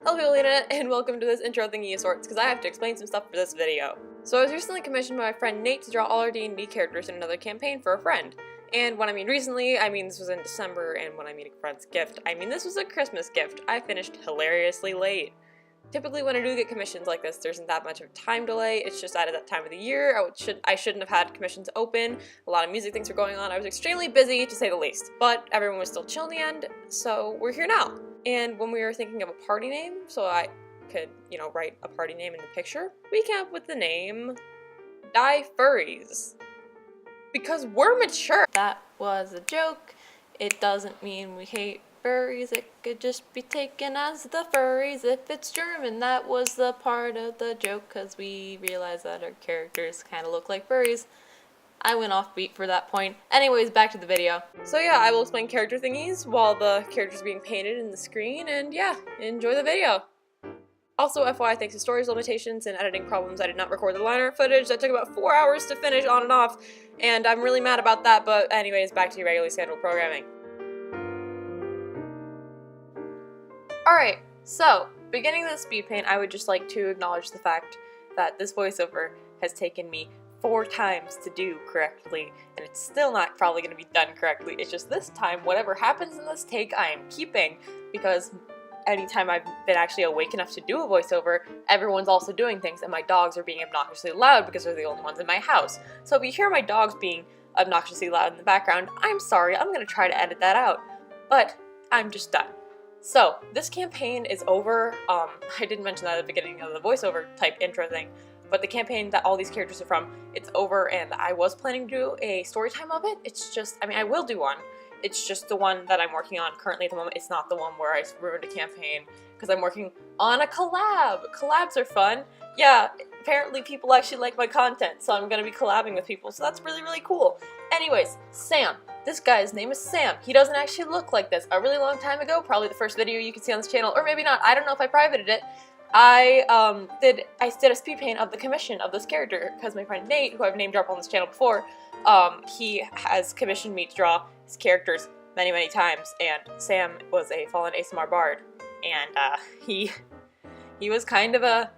Hello people of the internet, and welcome to this intro thingy of sorts, because I have to explain some stuff for this video. So I was recently commissioned by my friend Nate to draw all our D&D characters in another campaign for a friend. And when I mean recently, I mean this was in December, and when I mean a friend's gift, I mean this was a Christmas gift. I finished hilariously late. Typically when I do get commissions like this, there isn't that much of a time delay. It's just at that time of the year. I shouldn't have had commissions open. A lot of music things were going on. I was extremely busy, to say the least. But everyone was still chill in the end, so we're here now. And when we were thinking of a party name, so I could, write a party name in the picture, we came up with the name Die Furries. Because we're mature. That was a joke. It doesn't mean we hate furries. It could just be taken as the furries if it's German. That was the part of the joke, because we realized that our characters kind of look like furries. I went off beat for that point. Anyways, back to the video. So yeah, I will explain character thingies while the characters are being painted in the screen, and yeah, enjoy the video. Also, FYI, thanks to storage limitations and editing problems, I did not record the line art footage. That took about 4 hours to finish on and off, and I'm really mad about that, but anyways, back to your regularly scheduled programming. Alright, so, beginning of the speed paint, I would just like to acknowledge the fact that this voiceover has taken me 4 times to do correctly, and it's still not probably going to be done correctly. It's just this time, whatever happens in this take, I am keeping, because anytime I've been actually awake enough to do a voiceover, everyone's also doing things, and my dogs are being obnoxiously loud because they're the only ones in my house. So if you hear my dogs being obnoxiously loud in the background, I'm sorry, I'm going to try to edit that out, but I'm just done. So, this campaign is over. I didn't mention that at the beginning of the voiceover type intro thing, but the campaign that all these characters are from, it's over, and I was planning to do a story time of it. It's just, I will do one. It's just the one that I'm working on currently at the moment. It's not the one where I ruined a campaign, because I'm working on a collab. Collabs are fun. Yeah, apparently people actually like my content, so I'm going to be collabing with people, so that's really, really cool. Anyways, Sam. This guy's name is Sam. He doesn't actually look like this. A really long time ago, probably the first video you can see on this channel, or maybe not, I don't know if I privated it, I did a speed paint of the commission of this character, because my friend Nate, who I've name dropped on this channel before, he has commissioned me to draw his characters many, many times, and Sam was a fallen ASMR bard, and he was kind of an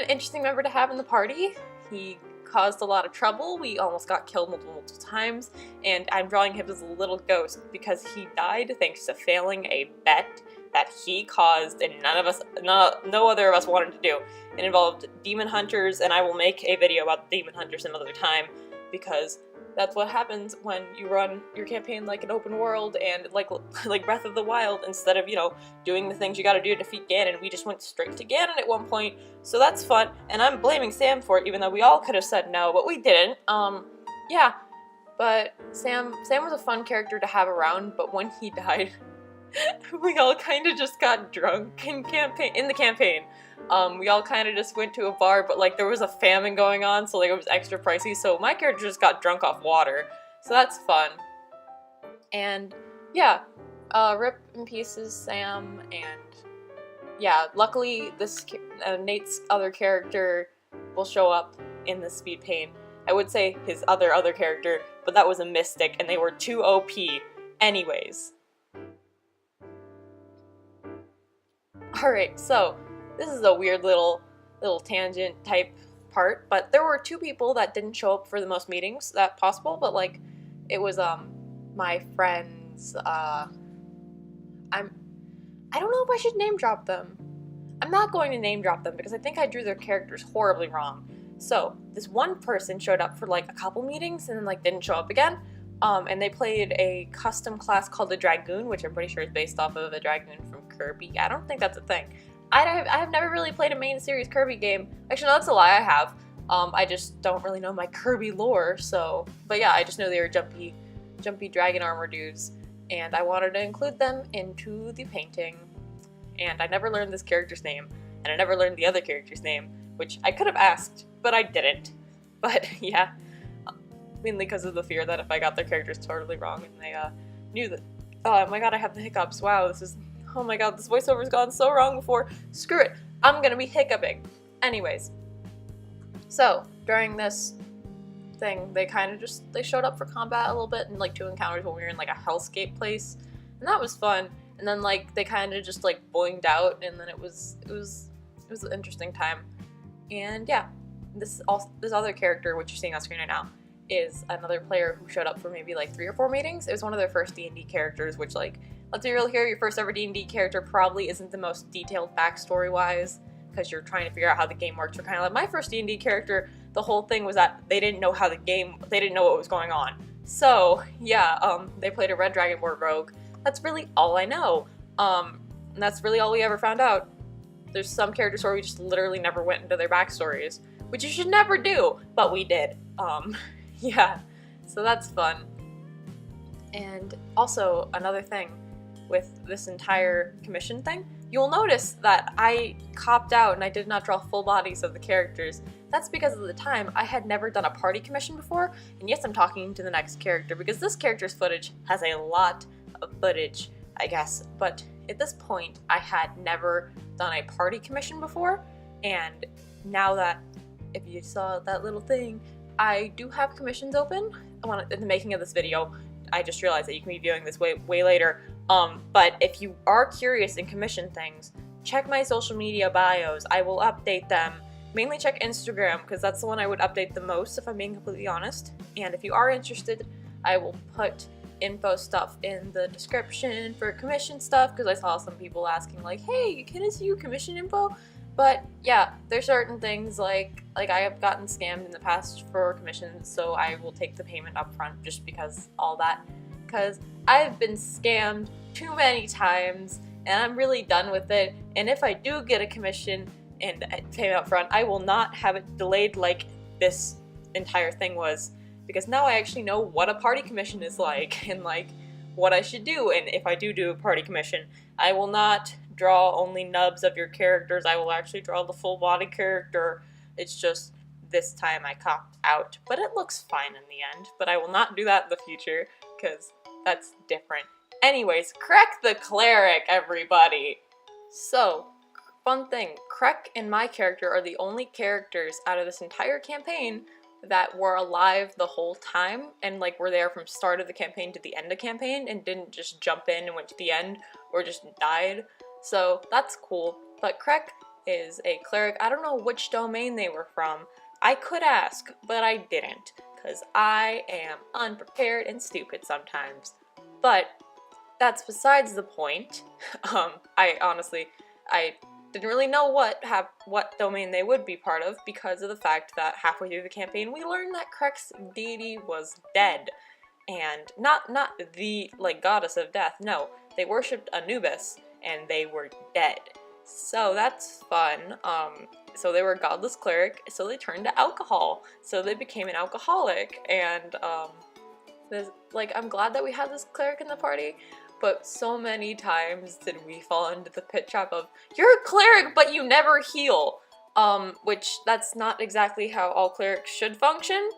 interesting member to have in the party. He caused a lot of trouble. We almost got killed multiple times, and I'm drawing him as a little ghost because he died thanks to failing a bet that he caused and no other of us wanted to do. It involved demon hunters, and I will make a video about demon hunters another time, because that's what happens when you run your campaign like an open world and like Breath of the Wild. Instead of, doing the things you gotta do to defeat Ganon, we just went straight to Ganon at one point, so that's fun, and I'm blaming Sam for it, even though we all could have said no, but we didn't. Yeah, but Sam was a fun character to have around, but when he died, we all kind of just got drunk in the campaign. We all kind of just went to a bar, but there was a famine going on, so it was extra pricey, so my character just got drunk off water, so that's fun. And yeah, rip in pieces Sam, and yeah, luckily this Nate's other character will show up in the speed paint. I would say his other character, but that was a mystic, and they were too OP anyways. Alright, so this is a weird little tangent type part, but there were 2 people that didn't show up for the most meetings that possible, but it was my friends. I don't know if I should name drop them. I'm not going to name drop them because I think I drew their characters horribly wrong. So this one person showed up for a couple meetings and then didn't show up again. And they played a custom class called the Dragoon, which I'm pretty sure is based off of a Dragoon from Kirby. I don't think that's a thing. I have never really played a main series Kirby game. Actually, no, that's a lie, I have. I just don't really know my Kirby lore, so... But yeah, I just know they were jumpy dragon armor dudes, and I wanted to include them into the painting. And I never learned this character's name, and I never learned the other character's name, which I could have asked, but I didn't. But yeah, mainly because of the fear that if I got their characters totally wrong and they knew that... Oh my god, I have the hiccups. Wow, this is... Oh my god, this voiceover's gone so wrong before. Screw it. I'm gonna be hiccuping. Anyways. So, during this thing, they showed up for combat a little bit in 2 encounters when we were in a hellscape place. And that was fun. and then like they kind of just like boinged out, and then it was an interesting time. And yeah, this other character, which you're seeing on screen right now, is another player who showed up for maybe like 3 or 4 meetings. It was one of their first D&D characters, which, like, let's be real here, your first ever D&D character probably isn't the most detailed backstory wise, because you're trying to figure out how the game works. You're kind of like, my first D&D character, the whole thing was that they didn't know how they didn't know what was going on. So yeah, they played a Red Dragonborn rogue. That's really all I know. And that's really all we ever found out. There's some characters where we just literally never went into their backstories, which you should never do, but we did. Yeah, so that's fun. And also, another thing with this entire commission thing, you'll notice that I copped out and I did not draw full bodies of the characters. That's because at the time, I had never done a party commission before, and yes, I'm talking to the next character, because this character's footage has a lot of footage, I guess, but at this point, I had never done a party commission before, and now that, if you saw that little thing, I do have commissions open. In the making of this video, I just realized that you can be viewing this way later. But if you are curious in commission things, check my social media bios. I will update them. Mainly check Instagram, because that's the one I would update the most, if I'm being completely honest. And if you are interested, I will put info stuff in the description for commission stuff, because I saw some people asking like, hey, can I see your commission info? But yeah, there's certain things like I have gotten scammed in the past for commissions, so I will take the payment up front just because all that. Because I've been scammed too many times, and I'm really done with it. And if I do get a commission and pay up front, I will not have it delayed like this entire thing was. Because now I actually know what a party commission is like, and like what I should do. And if I do a party commission, I will not draw only nubs of your characters. I will actually draw the full body character. It's just this time I copped out, but it looks fine in the end. But I will not do that in the future, because that's different. Anyways, Krek the Cleric, everybody! So, fun thing, Krek and my character are the only characters out of this entire campaign that were alive the whole time, and like were there from start of the campaign to the end of the campaign, and didn't just jump in and went to the end, or just died. So that's cool. But Krek is a cleric. I don't know which domain they were from. I could ask, but I didn't, because I am unprepared and stupid sometimes. But that's besides the point. I didn't really know what domain they would be part of, because of the fact that halfway through the campaign we learned that Krek's deity was dead. And not the like goddess of death, no. They worshipped Anubis, and they were dead. So that's fun. So they were a godless cleric, so they turned to alcohol. So they became an alcoholic, and I'm glad that we had this cleric in the party, but so many times did we fall into the pit trap of, you're a cleric, but you never heal. Which that's not exactly how all clerics should function.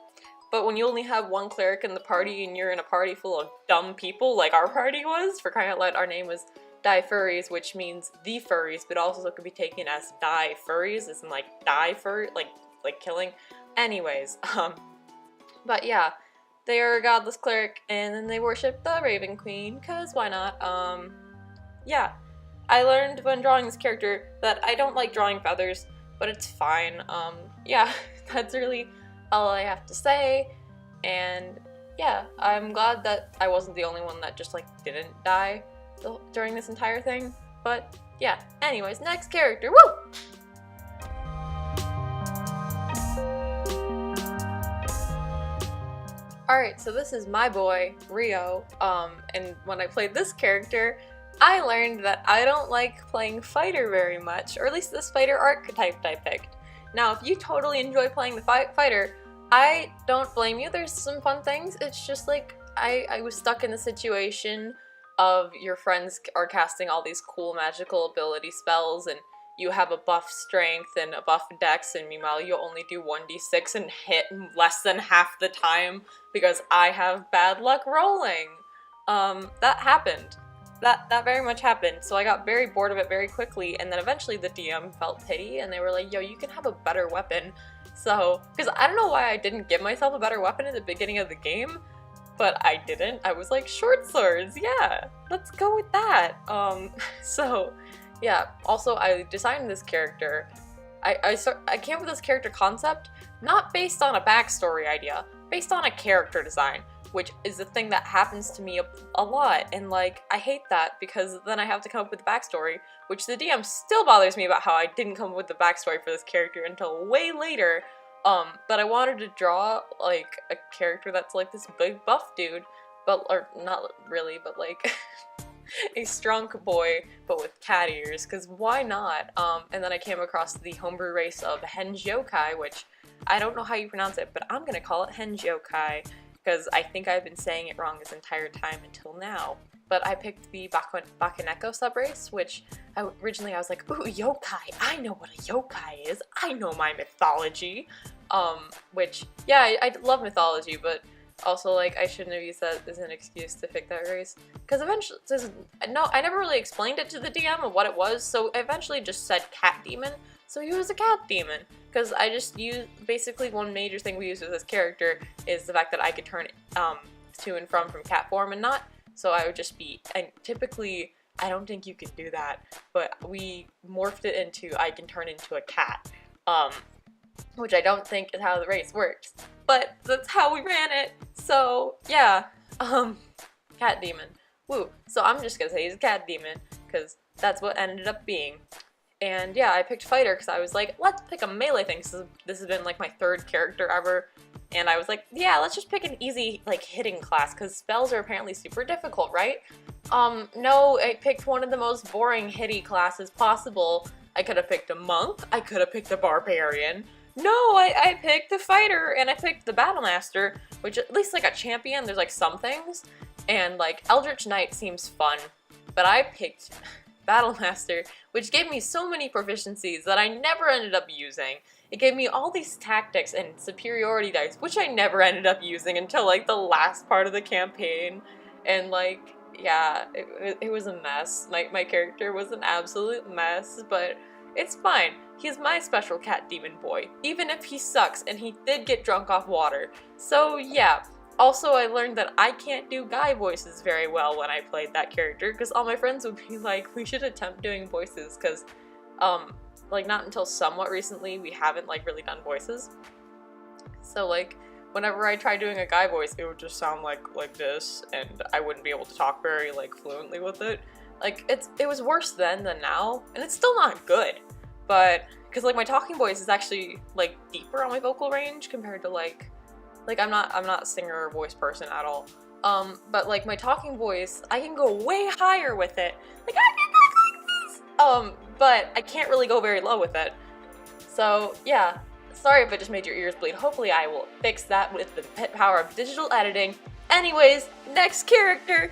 But when you only have one cleric in the party and you're in a party full of dumb people, like our party was, for crying out loud, our name was Die Furries, which means the furries, but also could be taken as Die Furries, as in like die furry, like killing. Anyways, but yeah, they are a godless cleric, and then they worship the Raven Queen, cause why not? Yeah, I learned when drawing this character that I don't like drawing feathers, but it's fine. Yeah, that's really all I have to say, and yeah, I'm glad that I wasn't the only one that just like didn't die during this entire thing, but yeah. Anyways, next character, woo! Alright, so this is my boy, Rio, and when I played this character, I learned that I don't like playing fighter very much, or at least this fighter archetype I picked. Now, if you totally enjoy playing the fighter, I don't blame you. There's some fun things. It's just like, I was stuck in the situation of your friends are casting all these cool magical ability spells, and you have a buff strength and a buff dex, and meanwhile you only do 1d6 and hit less than half the time because I have bad luck rolling. That happened. That very much happened, so I got very bored of it very quickly, and then eventually the DM felt pity, and they were like, yo, you can have a better weapon. So, because I don't know why I didn't give myself a better weapon at the beginning of the game, but I didn't. I was like, short swords, yeah, let's go with that. So yeah, also I designed this character. I came up with this character concept not based on a backstory idea, based on a character design, which is a thing that happens to me a lot, and like I hate that because then I have to come up with the backstory, which the DM still bothers me about how I didn't come up with the backstory for this character until way later. But I wanted to draw like a character that's like this big buff dude, or not really, but like a strong boy, but with cat ears, because why not? And then I came across the homebrew race of Henjokai, which I don't know how you pronounce it, but I'm gonna call it Henjokai, because I think I've been saying it wrong this entire time until now. But I picked the Bakaneko subrace, which originally I was like, ooh, yokai, I know what a yokai is, I know my mythology. Which, yeah, I love mythology, but also, like, I shouldn't have used that as an excuse to pick that race. Because eventually, no, I never really explained it to the DM of what it was, so I eventually just said cat demon, so he was a cat demon. Because I just used, basically one major thing we use with this character is the fact that I could turn to and from cat form and not, so I would just be, and typically, I don't think you can do that, but we morphed it into I can turn into a cat, which I don't think is how the race works, but that's how we ran it. So yeah, cat demon, woo. So I'm just gonna say he's a cat demon because that's what ended up being. And yeah, I picked fighter because I was like, let's pick a melee thing. So this has been like my third character ever, and I was like, yeah, let's just pick an easy like hitting class because spells are apparently super difficult, right? No, I picked one of the most boring hitty classes possible. I could have picked a monk. I could have picked a barbarian. No, I picked the fighter, and I picked the battlemaster, which at least like a champion, there's like some things, and like Eldritch Knight seems fun, but I picked battlemaster, which gave me so many proficiencies that I never ended up using. It gave me all these tactics and superiority dice, which I never ended up using until like the last part of the campaign, and like, yeah, it was a mess. My character was an absolute mess, but it's fine. He's my special cat demon boy, even if he sucks and he did get drunk off water. So yeah. Also, I learned that I can't do guy voices very well when I played that character, because all my friends would be like, we should attempt doing voices, because like not until somewhat recently we haven't like really done voices. So like whenever I tried doing a guy voice, it would just sound like this, and I wouldn't be able to talk very like fluently with it. Like it was worse then than now, and it's still not good. But because like my talking voice is actually like deeper on my vocal range compared to like I'm not a singer or voice person at all. But like my talking voice, I can go way higher with it. Like I can talk like this. But I can't really go very low with it. So yeah, sorry if it just made your ears bleed. Hopefully I will fix that with the power of digital editing. Anyways, next character.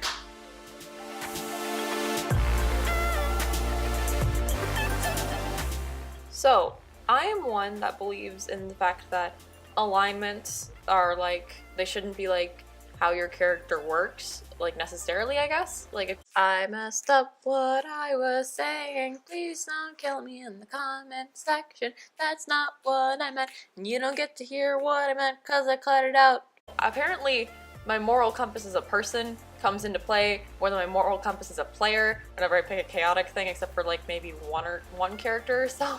So, I am one that believes in the fact that alignments are like, they shouldn't be like how your character works, like necessarily, I guess. Like if I messed up what I was saying, please don't kill me in the comment section. That's not what I meant, and you don't get to hear what I meant cause I cut it out. Apparently, my moral compass as a person comes into play more than my moral compass as a player whenever I pick a chaotic thing, except for like maybe one character or so.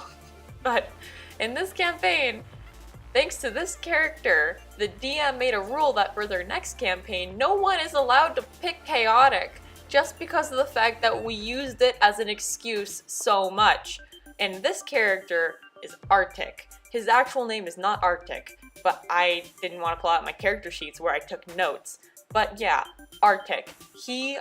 But in this campaign, thanks to this character, the DM made a rule that for their next campaign, no one is allowed to pick chaotic just because of the fact that we used it as an excuse so much. And this character is Arctic. His actual name is not Arctic, but I didn't want to pull out my character sheets where I took notes. But yeah, Arctic. He,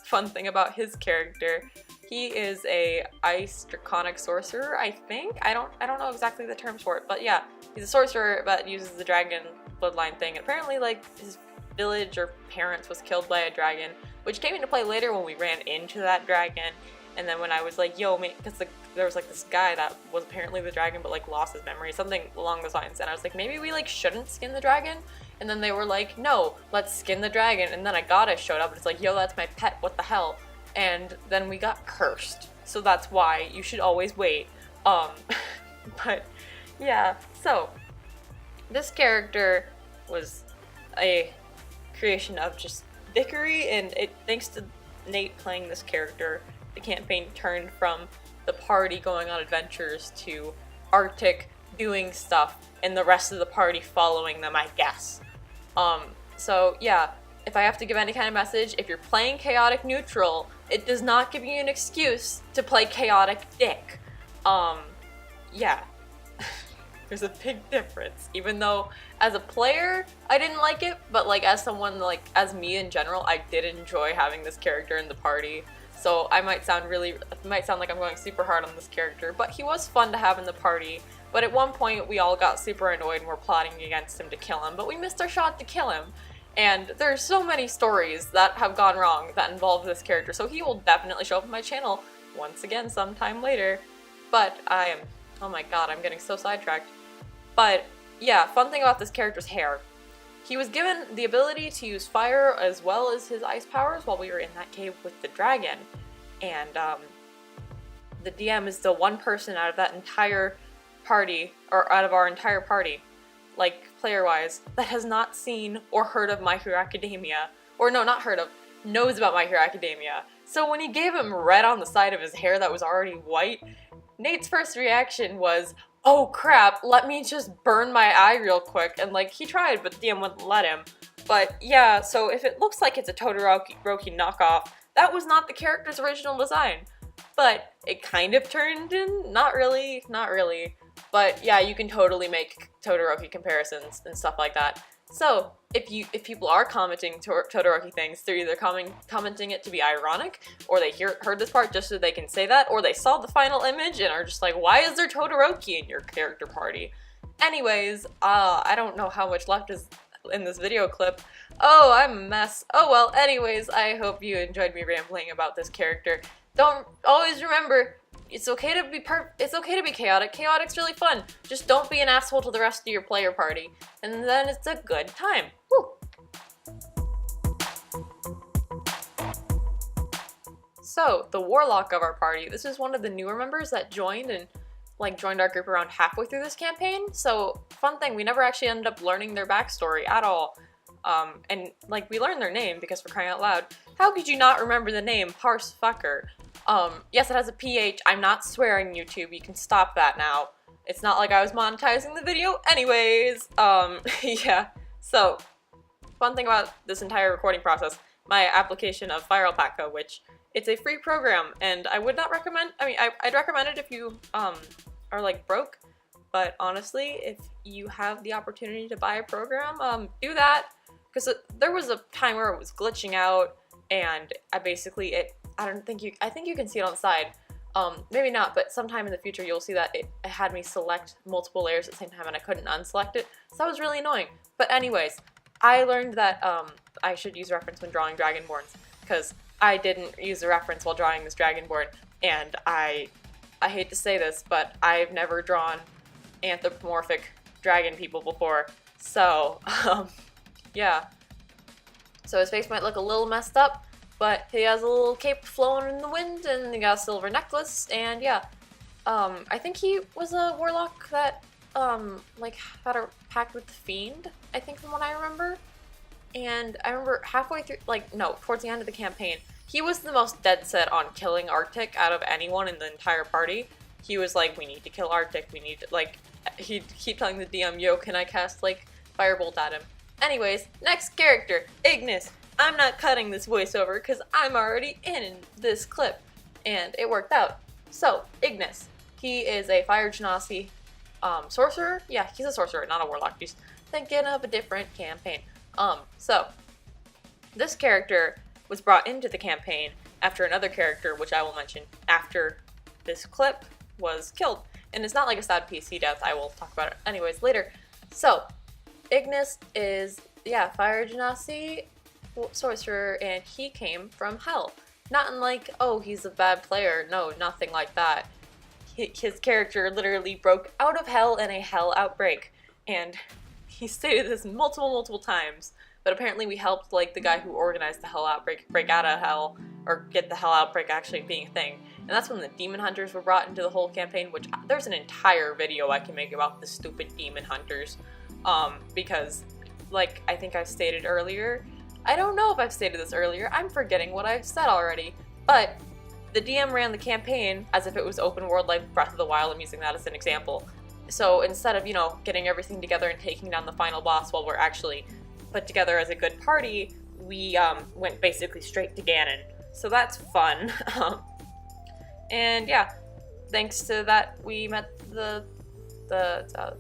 fun thing about his character, he is a ice draconic sorcerer, I think. I don't know exactly the terms for it, but yeah, he's a sorcerer that uses the dragon bloodline thing. Apparently, like, his village or parents was killed by a dragon, which came into play later when we ran into that dragon. And then when I was like, yo, because there was like this guy that was apparently the dragon but like lost his memory, something along those lines. And I was like, maybe we like shouldn't skin the dragon. And then they were like, no, let's skin the dragon. And then a goddess showed up and it's like, yo, that's my pet, what the hell? And then we got cursed. So that's why you should always wait. But yeah, so this character was a creation of just vickery, and thanks to Nate playing this character, the campaign turned from the party going on adventures to Arctic doing stuff and the rest of the party following them, I guess. So yeah, if I have to give any kind of message, if you're playing chaotic neutral, it does not give you an excuse to play chaotic dick. Yeah. There's a big difference. Even though as a player, I didn't like it, but like as someone, like as me in general, I did enjoy having this character in the party. So it might sound like I'm going super hard on this character, but he was fun to have in the party. But at one point, we all got super annoyed and were plotting against him to kill him, but we missed our shot to kill him. And there's so many stories that have gone wrong that involve this character, so he will definitely show up on my channel once again sometime later. But oh my god, I'm getting so sidetracked. But yeah, fun thing about this character's hair. He was given the ability to use fire as well as his ice powers while we were in that cave with the dragon. And the DM is the one person out of that entire party, or out of our entire party, like player-wise, that has not seen or heard of My Hero Academia. Or no, not heard of, knows about My Hero Academia. So when he gave him red on the side of his hair that was already white, Nate's first reaction was, oh crap, let me just burn my eye real quick, and like, he tried, but the DM wouldn't let him. But yeah, so if it looks like it's a Toridrawsstuff knockoff, that was not the character's original design. But it kind of turned in, not really. But yeah, you can totally make Toridrawsstuff comparisons and stuff like that. So if people are commenting Toridrawsstuff things, they're either commenting it to be ironic, or they heard this part just so they can say that, or they saw the final image and are just like, why is there Toridrawsstuff in your character party? Anyways, I don't know how much left is in this video clip. Oh, I'm a mess. Oh well, anyways, I hope you enjoyed me rambling about this character. Don't always remember, it's okay to be chaotic. Chaotic's really fun. Just don't be an asshole to the rest of your player party, and then it's a good time. Woo! So, the warlock of our party, this is one of the newer members that joined our group around halfway through this campaign. So, fun thing, we never actually ended up learning their backstory at all. And like, we learned their name because we're crying out loud. How could you not remember the name Parsefucker? Yes, it has a PH. I'm not swearing, YouTube. You can stop that now. It's not like I was monetizing the video. Anyways, yeah. So, fun thing about this entire recording process, my application of Firealpaca, which it's a free program, and I would not recommend, I'd recommend it if you, are like broke, but honestly, if you have the opportunity to buy a program, do that, because there was a time where it was glitching out, and I think you can see it on the side. Maybe not, but sometime in the future you'll see that it had me select multiple layers at the same time and I couldn't unselect it, so that was really annoying. But anyways, I learned that I should use reference when drawing Dragonborns, because I didn't use a reference while drawing this Dragonborn, and I hate to say this, but I've never drawn anthropomorphic dragon people before, so, yeah. So his face might look a little messed up, but he has a little cape flowing in the wind, and he got a silver necklace, and yeah. I think he was a warlock that, like, had a pact with the Fiend, I think, from what I remember. And I remember halfway through, towards the end of the campaign, he was the most dead set on killing Arctic out of anyone in the entire party. He was like, we need to kill Arctic, we need to, like, he'd keep telling the DM, yo, can I cast, like, Firebolt at him? Anyways, next character, Ignace. I'm not cutting this voiceover because I'm already in this clip, and it worked out. So, Ignace. He is a Fire Genasi sorcerer. Yeah, he's a sorcerer, not a warlock. He's thinking of a different campaign. So, this character was brought into the campaign after another character, which I will mention after this clip, was killed. And it's not like a sad PC death, I will talk about it anyways later. So, Ignace is, yeah, Fire Genasi sorcerer, and he came from hell. Not in like, oh, he's a bad player. No, nothing like that. His character literally broke out of hell in a hell outbreak, and he stated this multiple times, but apparently we helped, like, the guy who organized the hell outbreak break out of hell, or get the hell outbreak actually being a thing. And that's when the demon hunters were brought into the whole campaign, which there's an entire video I can make about the stupid demon hunters, because, like I think I stated earlier, I don't know if I've stated this earlier, I'm forgetting what I've said already, but the DM ran the campaign as if it was open world like Breath of the Wild. I'm using that as an example. So instead of, you know, getting everything together and taking down the final boss while we're actually put together as a good party, we went basically straight to Ganon. So that's fun. And yeah, thanks to that we met the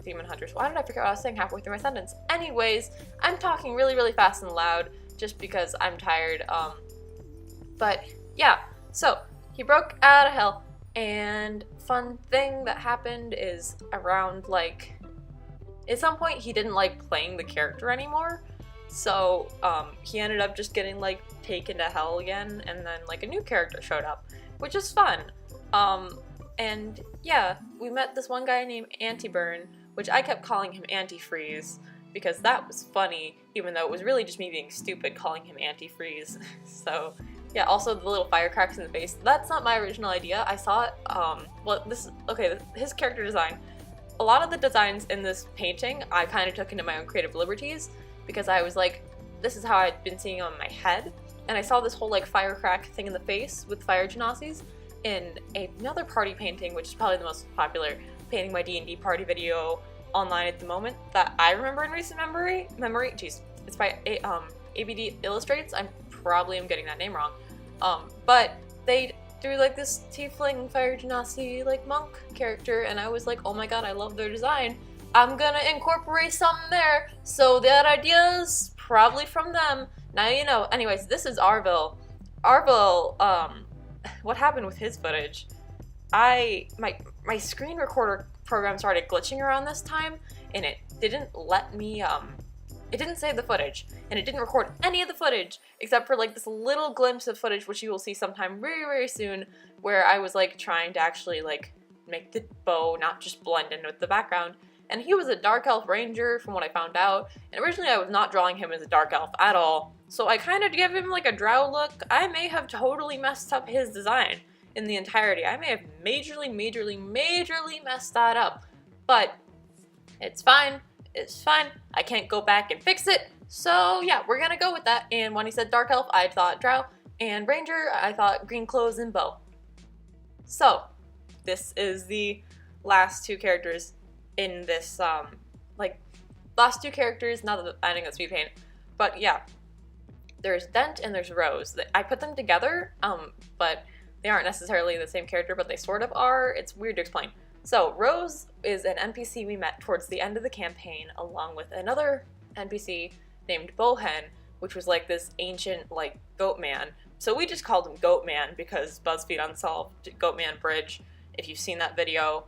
demon hunters. Why did I forget what I was saying halfway through my sentence? Anyways, I'm talking really, really fast and loud just because I'm tired. But yeah, so he broke out of hell, and fun thing that happened is around, like, at some point he didn't like playing the character anymore, so he ended up just getting like taken to hell again, and then like a new character showed up, which is fun. And yeah, we met this one guy named Anti-Burn, which I kept calling him Antifreeze because that was funny, even though it was really just me being stupid calling him Antifreeze. So yeah, also the little firecracks in the face, that's not my original idea. I saw it, well, his character design, a lot of the designs in this painting I kind of took into my own creative liberties because I was like, this is how I'd been seeing him in my head, and I saw this whole like firecrack thing in the face with fire genasi in another party painting, which is probably the most popular painting my DnD party video online at the moment that I remember in recent memory. Jeez, it's by ABD Illustrates. I probably am getting that name wrong. But they drew like this tiefling fire genasi like monk character, and I was like, oh my god, I love their design. I'm gonna incorporate something there. So that idea's probably from them. Now you know. Anyways, this is Arvil. Arvil, what happened with his footage? My screen recorder program started glitching around this time, and it didn't let me, it didn't save the footage, and it didn't record any of the footage, except for like this little glimpse of footage, which you will see sometime very, very soon, where I was like trying to actually like make the bow not just blend in with the background. And he was a dark elf ranger from what I found out, and originally I was not drawing him as a dark elf at all, so I kind of gave him like a drow look. I may have totally messed up his design in the entirety. I may have majorly messed that up, but it's fine. It's fine. I can't go back and fix it, so yeah, we're gonna go with that. And when he said dark elf, I thought drow, and ranger, I thought green clothes and bow. So this is the last two characters in this, last two characters, not the ending of speed paint, but yeah, there's Dent and there's Rose. I put them together, but they aren't necessarily the same character, but they sort of are. It's weird to explain. So Rose is an NPC we met towards the end of the campaign, along with another NPC named Bohen, which was like this ancient, like, goat man. So we just called him Goat Man because BuzzFeed Unsolved Goat Man Bridge. If you've seen that video,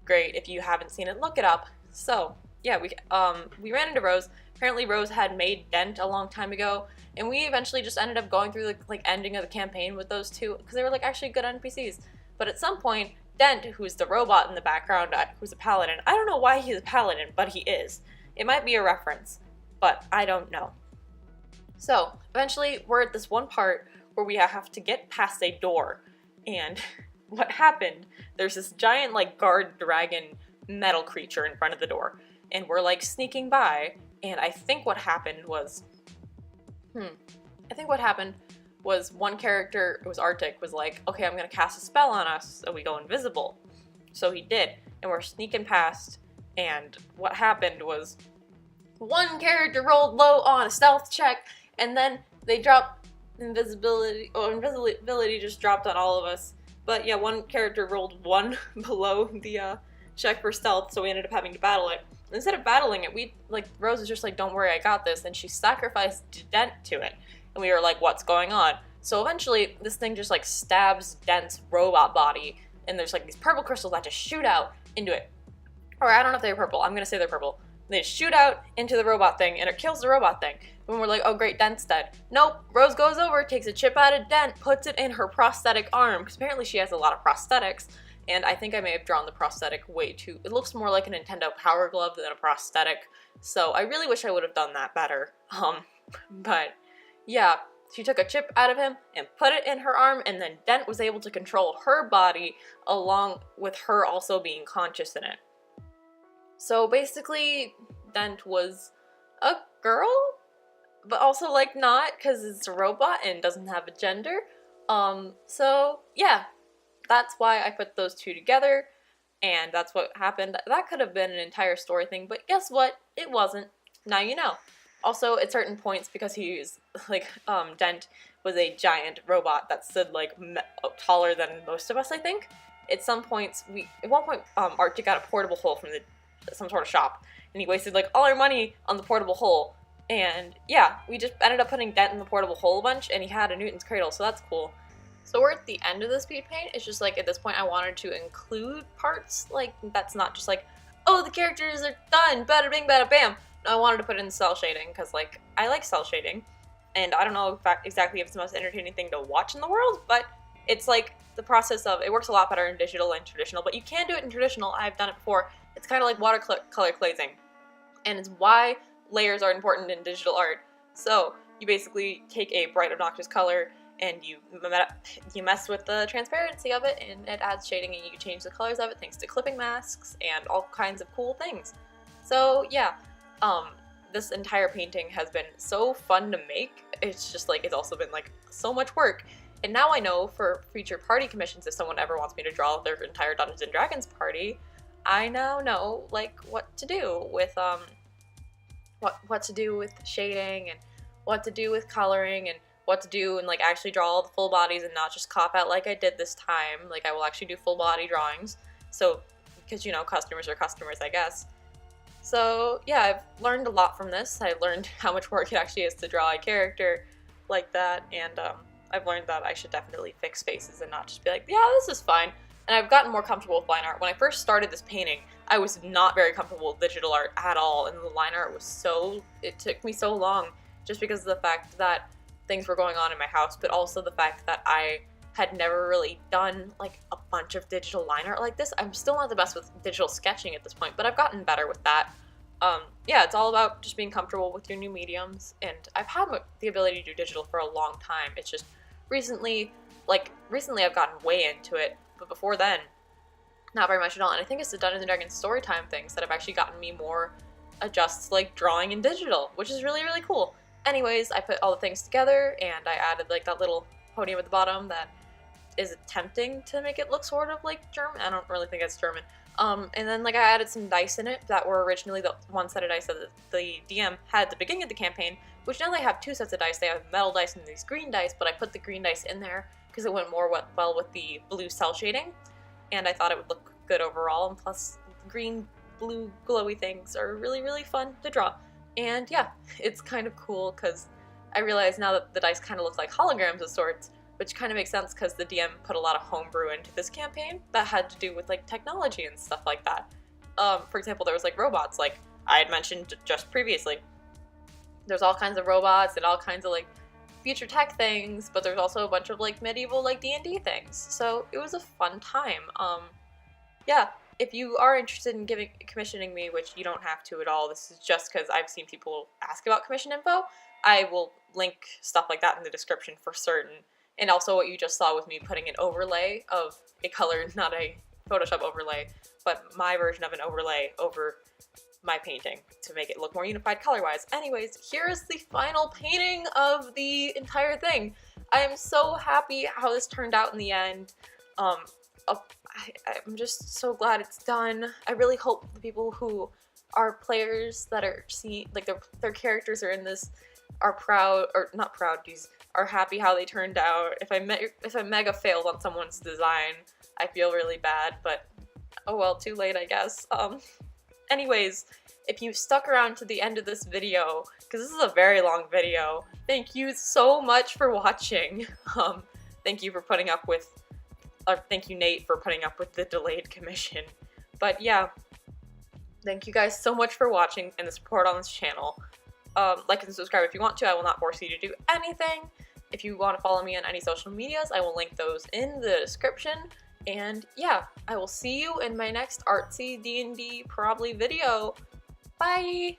great. If you haven't seen it, look it up. So yeah, we ran into Rose. Apparently Rose had made Dent a long time ago, and we eventually just ended up going through the like ending of the campaign with those two because they were like actually good NPCs. But at some point, Dent, who's the robot in the background, who's a paladin, I don't know why he's a paladin, but he is. It might be a reference, but I don't know. So eventually we're at this one part where we have to get past a door, and what happened, there's this giant like guard dragon metal creature in front of the door, and we're like sneaking by, and I think what happened was one character, it was Arctic, was like, okay, I'm gonna cast a spell on us so we go invisible. So he did, and we're sneaking past, and what happened was one character rolled low on a stealth check, and then they dropped invisibility just dropped on all of us. But yeah, one character rolled 1 below the check for stealth, so we ended up having to battle it. Instead of battling it, Rose was just like, don't worry, I got this, and she sacrificed Dent to it. And we were like, what's going on? So eventually, this thing just like stabs Dent's robot body, and there's like these purple crystals that just shoot out into it. Or I don't know if they're purple, I'm gonna say they're purple. They shoot out into the robot thing, and it kills the robot thing. And we're like, oh great, Dent's dead. Nope, Rose goes over, takes a chip out of Dent, puts it in her prosthetic arm, because apparently she has a lot of prosthetics, and I think I may have drawn the prosthetic way too. It looks more like a Nintendo Power Glove than a prosthetic, so I really wish I would have done that better. But yeah, she took a chip out of him and put it in her arm, and then Dent was able to control her body along with her also being conscious in it. So basically, Dent was a girl? but also like not, because it's a robot and doesn't have a gender. So yeah, that's why I put those two together, and that's what happened. That could have been an entire story thing, but guess what? It wasn't. Now you know. Also, at certain points, because he's like, Dent was a giant robot that stood like taller than most of us, I think. At some points, at one point, Art got a portable hole from some sort of shop, and he wasted like all our money on the portable hole. And yeah, we just ended up putting Dent in the portable hole a bunch, and he had a Newton's cradle, so that's cool. So we're at the end of the speed paint. It's just like at this point I wanted to include parts, like that's not just like, oh, the characters are done, bada bing, bada bam. No, I wanted to put in cell shading, because like, I like cell shading, and I don't know exactly if it's the most entertaining thing to watch in the world, but it's like the process of, it works a lot better in digital than traditional, but you can do it in traditional. I've done it before. It's kind of like watercolor glazing, and it's why layers are important in digital art. So you basically take a bright obnoxious color and you mess with the transparency of it, and it adds shading, and you can change the colors of it thanks to clipping masks and all kinds of cool things. So yeah, this entire painting has been so fun to make. It's just like, it's also been like so much work. And now I know for future party commissions, if someone ever wants me to draw their entire Dungeons and Dragons party, I now know like what to do with what to do with shading, and what to do with coloring, and what to do and like actually draw all the full bodies and not just cop out like I did this time. Like I will actually do full body drawings. So, because you know, customers are customers, I guess. So yeah, I've learned a lot from this. I learned how much work it actually is to draw a character like that, and I've learned that I should definitely fix faces and not just be like, yeah, this is fine. And I've gotten more comfortable with line art. When I first started this painting, I was not very comfortable with digital art at all, and the line art was it took me so long, just because of the fact that things were going on in my house, but also the fact that I had never really done like a bunch of digital line art like this. I'm still not the best with digital sketching at this point, but I've gotten better with that. Yeah, it's all about just being comfortable with your new mediums, and I've had the ability to do digital for a long time. It's just recently I've gotten way into it, but before then, not very much at all. And I think it's the Dungeons & Dragons storytime things that have actually gotten me more adjusted to like drawing in digital, which is really, really cool. Anyways, I put all the things together, and I added like that little podium at the bottom that is attempting to make it look sort of like German. I don't really think it's German. And then like I added some dice in it that were originally the one-sided dice that the DM had at the beginning of the campaign, which now they have two sets of dice. They have metal dice and these green dice, but I put the green dice in there because it went more well with the blue cell shading, and I thought it would look good overall, and plus green, blue, glowy things are really, really fun to draw. And yeah, it's kind of cool because I realize now that the dice kind of look like holograms of sorts, which kind of makes sense because the DM put a lot of homebrew into this campaign that had to do with like technology and stuff like that. For example, there was like robots, like I had mentioned just previously. There's all kinds of robots and all kinds of like future tech things, but there's also a bunch of like medieval like D&D things. So it was a fun time. Yeah, if you are interested in commissioning me, which you don't have to at all, this is just because I've seen people ask about commission info, I will link stuff like that in the description for certain. And also what you just saw with me putting an overlay of a color, not a Photoshop overlay, but my version of an overlay over my painting to make it look more unified color-wise. Anyways, here is the final painting of the entire thing. I am so happy how this turned out in the end. I'm just so glad it's done. I really hope the people who are players that are seeing, like their characters are in this, are proud, or not proud, are happy how they turned out. If I mega failed on someone's design, I feel really bad, but oh well, too late, I guess. Anyways, if you stuck around to the end of this video, because this is a very long video, thank you so much for watching. Thank you for putting up with, thank you Nate for putting up with the delayed commission. But yeah, thank you guys so much for watching and the support on this channel. Like and subscribe if you want to. I will not force you to do anything. If you want to follow me on any social medias, I will link those in the description. And yeah, I will see you in my next artsy D&D probably video. Bye!